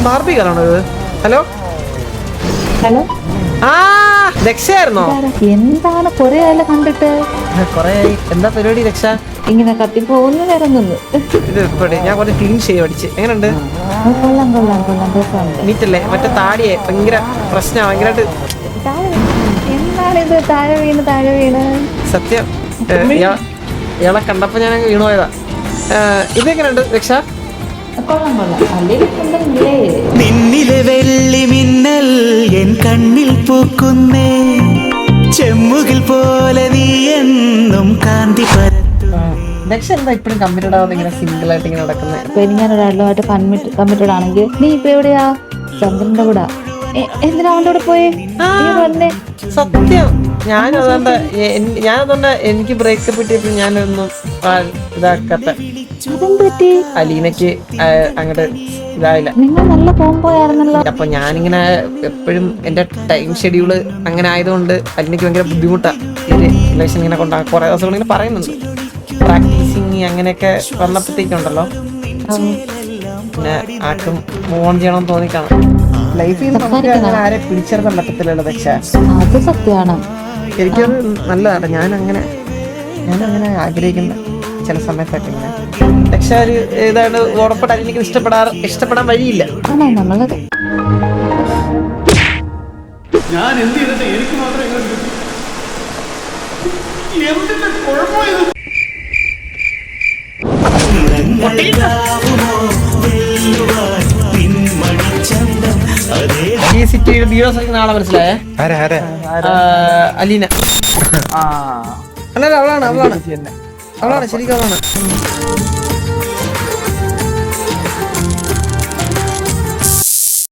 Barbie ഗേളാണോ ഇത്? Hello hello, ആ രക്ഷയായിരുന്നോ? എന്താണ് കൊറേ ആയല്ലോ കണ്ടിട്ട്. കൊറേ എന്താ പരിപാടി രക്ഷ? ഇങ്ങനെ കത്തിപ്പോന്ന് ഇറങ്ങുന്നു. ഇത് ഇപ്പഴേ ഞാൻ കുറച്ച് ക്ലീൻ ചെയ്ത് പഠിച്ച്. എങ്ങനെയുണ്ട്? കൊള്ളാം കൊള്ളാം കൊള്ളാം, രസമുണ്ട്. നീറ്റല്ലേ? മറ്റേ താടിയെ ഭയങ്കര പ്രശ്നം ഭയങ്കരമായിട്ട്. എന്താണിത്? താഴെ വീണ് സത്യം ഇയാളെ കണ്ടപ്പോ ഞാൻ വീണുപോയതാ. ഇതെങ്ങനെയുണ്ട് രക്ഷ? കൊള്ളാം കൊള്ളാം, അല്ലേ? നിന്നിലെ വെള്ളി മിന്നൽ എൻ കണ്ണിൽ പൂക്കുന്നേ, ചെമ്മുകിൽ പോലെ നീ എന്നും കാന്തി രക്ഷ എന്താ ഇപ്പഴും കമ്മിറ്റഡ് ആവാതെ ഇങ്ങനെ സിംഗിൾ ആയിട്ട് ഇങ്ങനെ നടക്കുന്നത്? ഇപ്പൊ ഞാനൊരാളുമായിട്ട് കമ്മിറ്റഡ് ആണെങ്കിൽ നീ ഇപ്പൊ എവിടെയാ? ചന്ദ്രന്റെ കൂടെ. എന്തിനാ അവന്റെ കൂടെ പോയേ? സത്യം ഞാനതുകൊണ്ട് എനിക്ക് ബ്രേക്കപ്പ് കിട്ടിയപ്പോൾ ഞാനൊന്നും ഇതാക്കാത്ത. അലീനക്ക് അങ്ങോട്ട് ഇതായില്ല. നിങ്ങൾ നല്ല കോംബോ ആയിരുന്നല്ലോ. അപ്പൊ ഞാനിങ്ങനെ എപ്പോഴും എന്റെ ടൈം ഷെഡ്യൂള് അങ്ങനെ ആയതുകൊണ്ട് അലീനക്ക് ഭയങ്കര ബുദ്ധിമുട്ടാ റിലേഷൻ ഇങ്ങനെ കൊണ്ടാ. കുറെ ദിവസം ഇങ്ങനെ പറയുന്നുണ്ട് പ്രാക്ടീസിങ് അങ്ങനെയൊക്കെ വന്നപ്പോഴത്തേക്കുണ്ടല്ലോ. പിന്നെ ആർക്കും മൂവ് ഓൺ ചെയ്യണമെന്ന് തോന്നിക്കാണും. ലൈഫിൽ നമുക്ക് ആരെ പിടിച്ചെടുക്കാൻ പറ്റത്തില്ലല്ലോ രക്ഷ. അത് സത്യമാണ്. എനിക്കത് നല്ലതാണ്. ഞാനങ്ങനെ ആഗ്രഹിക്കുന്ന ചില സമയത്തൊക്കെ ഇങ്ങനെ രക്ഷ ഒരു ഇതാണ് ഉറപ്പായിട്ട് എനിക്ക് ഇഷ്ടപ്പെടാൻ വഴിയില്ല. ഞാൻ എന്ത് ചെയ്തിട്ട് എനിക്ക് മാത്രമേ ഈ സിറ്റിയുടെ ദിവസം നാളെ മനസ്സിലായേ? അലീന. അല്ല അവളാണ് ശരിക്കും അവളാണ്.